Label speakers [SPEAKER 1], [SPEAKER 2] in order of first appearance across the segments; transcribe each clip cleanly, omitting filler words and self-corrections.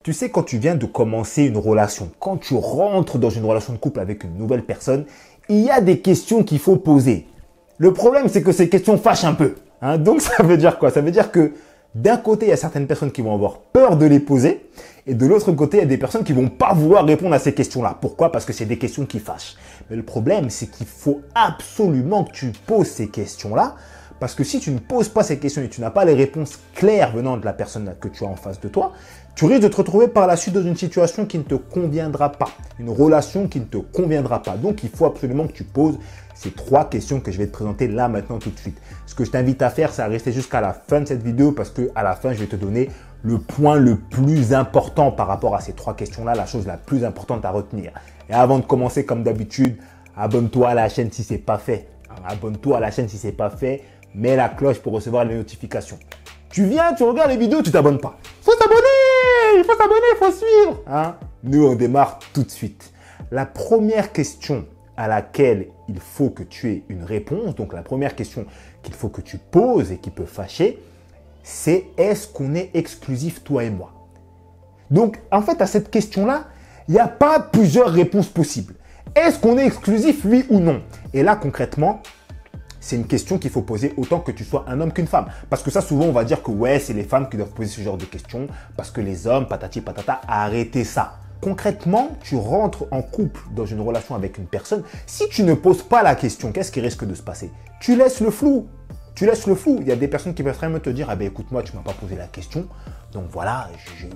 [SPEAKER 1] Tu sais, quand tu viens de commencer une relation, quand tu rentres dans une relation de couple avec une nouvelle personne, il y a des questions qu'il faut poser. Le problème, c'est que ces questions fâchent un peu. Donc, ça veut dire quoi? Ça veut dire que d'un côté, il y a certaines personnes qui vont avoir peur de les poser. Et de l'autre côté, il y a des personnes qui vont pas vouloir répondre à ces questions-là. Pourquoi? Parce que c'est des questions qui fâchent. Mais le problème, c'est qu'il faut absolument que tu poses ces questions-là. Parce que si tu ne poses pas ces questions et tu n'as pas les réponses claires venant de la personne que tu as en face de toi, tu risques de te retrouver par la suite dans une situation qui ne te conviendra pas, une relation qui ne te conviendra pas. Donc, il faut absolument que tu poses ces 3 questions que je vais te présenter là, maintenant, tout de suite. Ce que je t'invite à faire, c'est à rester jusqu'à la fin de cette vidéo parce qu'à la fin, je vais te donner le point le plus important par rapport à ces 3 questions-là, la chose la plus importante à retenir. Et avant de commencer, comme d'habitude, abonne-toi à la chaîne si ce n'est pas fait. Abonne-toi à la chaîne si ce n'est pas fait. Mets la cloche pour recevoir les notifications. Tu viens, tu regardes les vidéos, tu t'abonnes pas. Faut s'abonner, il faut suivre. Nous, on démarre tout de suite. La première question à laquelle il faut que tu aies une réponse, donc la première question qu'il faut que tu poses et qui peut fâcher, c'est est-ce qu'on est exclusif, toi et moi? Donc, en fait, à cette question-là, il n'y a pas plusieurs réponses possibles. Est-ce qu'on est exclusif, oui ou non? Et là, concrètement, c'est une question qu'il faut poser autant que tu sois un homme qu'une femme. Parce que ça, souvent, on va dire que ouais, c'est les femmes qui doivent poser ce genre de questions parce que les hommes, patati patata, arrêtez ça. Concrètement, tu rentres en couple dans une relation avec une personne. Si tu ne poses pas la question, qu'est-ce qui risque de se passer? Tu laisses le flou. Tu laisses le flou. Il y a des personnes qui peuvent vraiment te dire, ah ben écoute-moi, tu ne m'as pas posé la question. Donc voilà,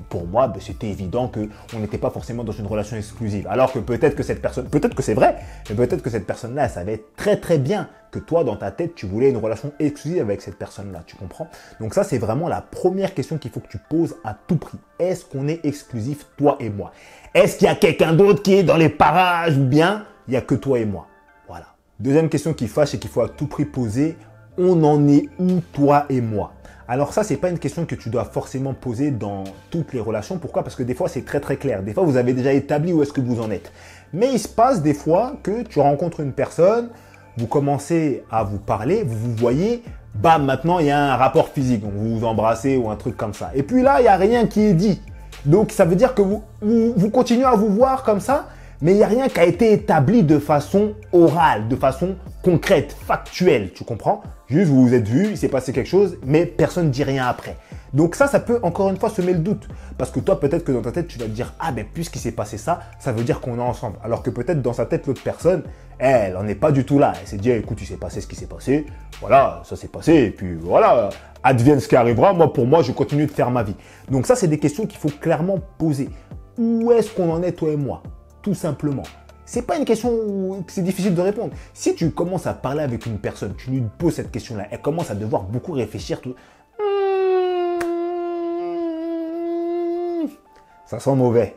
[SPEAKER 1] pour moi, c'était évident qu'on n'était pas forcément dans une relation exclusive. Alors que peut-être que cette personne, peut-être que c'est vrai, mais peut-être que cette personne-là, elle savait très très bien que toi, dans ta tête, tu voulais une relation exclusive avec cette personne-là. Tu comprends? Donc ça, c'est vraiment la première question qu'il faut que tu poses à tout prix. Est-ce qu'on est exclusif, toi et moi? Est-ce qu'il y a quelqu'un d'autre qui est dans les parages ou bien il n'y a que toi et moi? Voilà. Deuxième question qui fâche et qu'il faut à tout prix poser, on en est où, toi et moi? Alors ça, ce n'est pas une question que tu dois forcément poser dans toutes les relations. Pourquoi? Parce que des fois, c'est très très clair. Des fois, vous avez déjà établi où est-ce que vous en êtes. Mais il se passe des fois que tu rencontres une personne, vous commencez à vous parler, vous vous voyez, bam, maintenant, il y a un rapport physique. Donc, vous vous embrassez ou un truc comme ça. Et puis là, il n'y a rien qui est dit. Donc, ça veut dire que vous continuez à vous voir comme ça, mais il n'y a rien qui a été établi de façon orale, de façon concrète, factuelle, tu comprends? Juste, vous vous êtes vus, il s'est passé quelque chose, mais personne ne dit rien après. Donc ça peut encore une fois semer le doute. Parce que toi, peut-être que dans ta tête, tu vas te dire, ah ben puisqu'il s'est passé ça, ça veut dire qu'on est ensemble. Alors que peut-être dans sa tête, l'autre personne, elle n'en est pas du tout là. Elle s'est dit, écoute, il s'est passé ce qui s'est passé, voilà, ça s'est passé, et puis voilà, advienne ce qui arrivera, pour moi, je continue de faire ma vie. Donc ça, c'est des questions qu'il faut clairement poser. Où est-ce qu'on en est, toi et moi? Tout simplement. C'est pas une question où c'est difficile de répondre. Si tu commences à parler avec une personne, tu lui poses cette question-là, elle commence à devoir beaucoup réfléchir. Ça sent mauvais.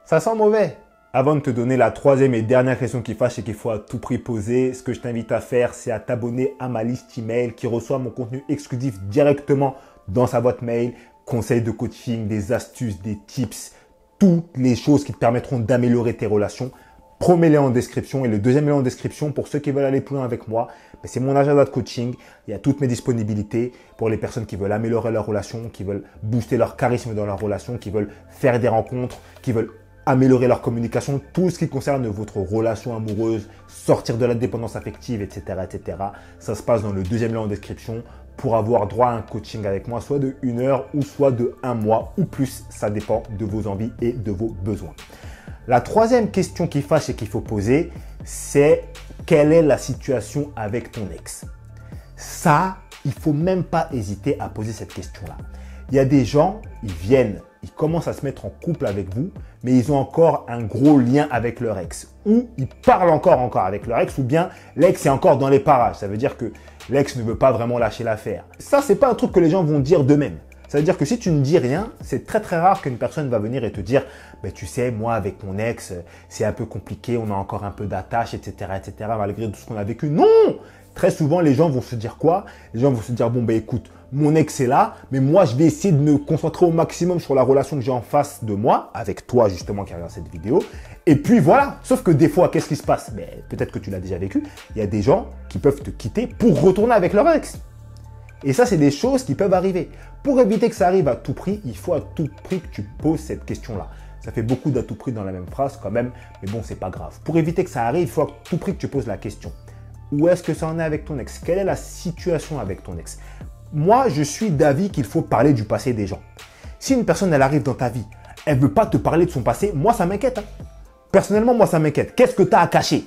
[SPEAKER 1] Ça sent mauvais. Avant de te donner la troisième et dernière question qui fâche et qu'il faut à tout prix poser, ce que je t'invite à faire, c'est à t'abonner à ma liste email qui reçoit mon contenu exclusif directement dans sa boîte mail. Conseils de coaching, des astuces, des tips, toutes les choses qui te permettront d'améliorer tes relations. Premier lien en description et le deuxième lien en description pour ceux qui veulent aller plus loin avec moi, c'est mon agenda de coaching. Il y a toutes mes disponibilités pour les personnes qui veulent améliorer leur relation, qui veulent booster leur charisme dans leur relation, qui veulent faire des rencontres, qui veulent améliorer leur communication, tout ce qui concerne votre relation amoureuse, sortir de la dépendance affective, etc., etc. Ça se passe dans le deuxième lien en description pour avoir droit à un coaching avec moi, soit de 1 heure ou soit de 1 mois ou plus. Ça dépend de vos envies et de vos besoins. La troisième question qui fâche et qu'il faut poser, c'est quelle est la situation avec ton ex? Ça, il ne faut même pas hésiter à poser cette question-là. Il y a des gens, ils commencent à se mettre en couple avec vous, mais ils ont encore un gros lien avec leur ex. Ou ils parlent encore avec leur ex, ou bien l'ex est encore dans les parages. Ça veut dire que l'ex ne veut pas vraiment lâcher l'affaire. Ça, c'est pas un truc que les gens vont dire d'eux-mêmes. Ça veut dire que si tu ne dis rien, c'est très très rare qu'une personne va venir et te dire « tu sais, moi avec mon ex, c'est un peu compliqué, on a encore un peu d'attache, etc., malgré tout ce qu'on a vécu. » Non! Très souvent, les gens vont se dire quoi? Les gens vont se dire « Bon, écoute, mon ex est là, mais moi, je vais essayer de me concentrer au maximum sur la relation que j'ai en face de moi, avec toi justement qui regarde cette vidéo. Et puis voilà. Sauf que des fois, qu'est-ce qui se passe? Peut-être que tu l'as déjà vécu. Il y a des gens qui peuvent te quitter pour retourner avec leur ex. Et ça, c'est des choses qui peuvent arriver. Pour éviter que ça arrive à tout prix, il faut à tout prix que tu poses cette question-là. Ça fait beaucoup d'à tout prix dans la même phrase quand même, mais bon, c'est pas grave. Pour éviter que ça arrive, il faut à tout prix que tu poses la question. Où est-ce que ça en est avec ton ex? Quelle est la situation avec ton ex? Moi, je suis d'avis qu'il faut parler du passé des gens. Si une personne, elle arrive dans ta vie, elle ne veut pas te parler de son passé, moi, ça m'inquiète. Personnellement, moi, ça m'inquiète. Qu'est-ce que tu as à cacher?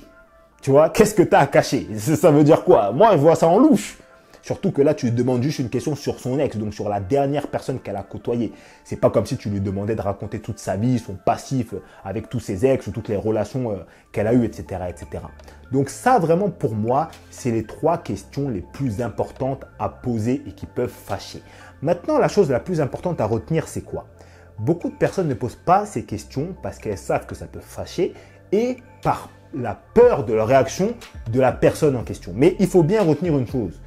[SPEAKER 1] Tu vois, qu'est-ce que tu as à cacher? Ça veut dire quoi? Moi, je vois ça en louche. Surtout que là, tu lui demandes juste une question sur son ex, donc sur la dernière personne qu'elle a côtoyée. C'est pas comme si tu lui demandais de raconter toute sa vie, son passif avec tous ses ex ou toutes les relations qu'elle a eues, etc., etc. Donc ça, vraiment, pour moi, c'est les 3 questions les plus importantes à poser et qui peuvent fâcher. Maintenant, la chose la plus importante à retenir, c'est quoi? Beaucoup de personnes ne posent pas ces questions parce qu'elles savent que ça peut fâcher et par la peur de la réaction de la personne en question. Mais il faut bien retenir une chose.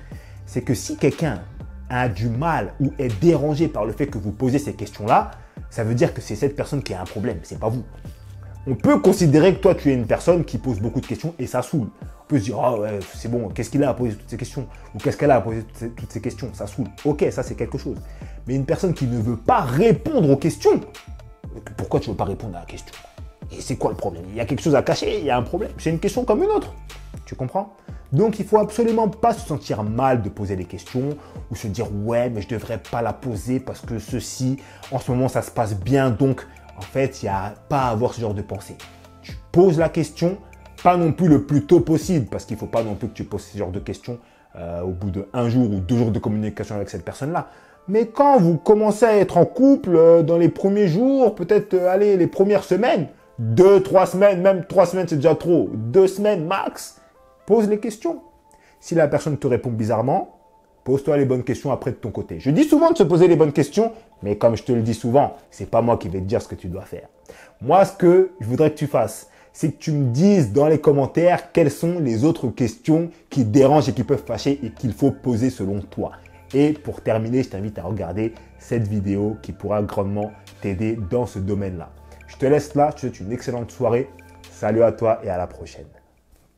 [SPEAKER 1] C'est que si quelqu'un a du mal ou est dérangé par le fait que vous posez ces questions-là, ça veut dire que c'est cette personne qui a un problème, c'est pas vous. On peut considérer que toi, tu es une personne qui pose beaucoup de questions et ça saoule. On peut se dire, ah ouais, c'est bon, qu'est-ce qu'il a à poser toutes ces questions? Ou qu'est-ce qu'elle a à poser toutes ces questions? Ça saoule. Ok, ça c'est quelque chose. Mais une personne qui ne veut pas répondre aux questions, pourquoi tu ne veux pas répondre à la question? Et c'est quoi le problème? Il y a quelque chose à cacher, il y a un problème. C'est une question comme une autre. Tu comprends? Donc, il ne faut absolument pas se sentir mal de poser des questions ou se dire « ouais, mais je ne devrais pas la poser parce que ceci, en ce moment, ça se passe bien. » Donc, en fait, il n'y a pas à avoir ce genre de pensée. Tu poses la question, pas non plus le plus tôt possible parce qu'il ne faut pas non plus que tu poses ce genre de questions au bout d'1 jour ou 2 jours de communication avec cette personne-là. Mais quand vous commencez à être en couple dans les premiers jours, peut-être les premières semaines, 2, 3 semaines, même 3 semaines c'est déjà trop, 2 semaines max, pose les questions. Si la personne te répond bizarrement, pose-toi les bonnes questions après de ton côté. Je dis souvent de se poser les bonnes questions, mais comme je te le dis souvent, c'est pas moi qui vais te dire ce que tu dois faire. Moi, ce que je voudrais que tu fasses, c'est que tu me dises dans les commentaires quelles sont les autres questions qui dérangent et qui peuvent fâcher et qu'il faut poser selon toi. Et pour terminer, je t'invite à regarder cette vidéo qui pourra grandement t'aider dans ce domaine-là. Je te laisse là, je te souhaite une excellente soirée. Salut à toi et à la prochaine.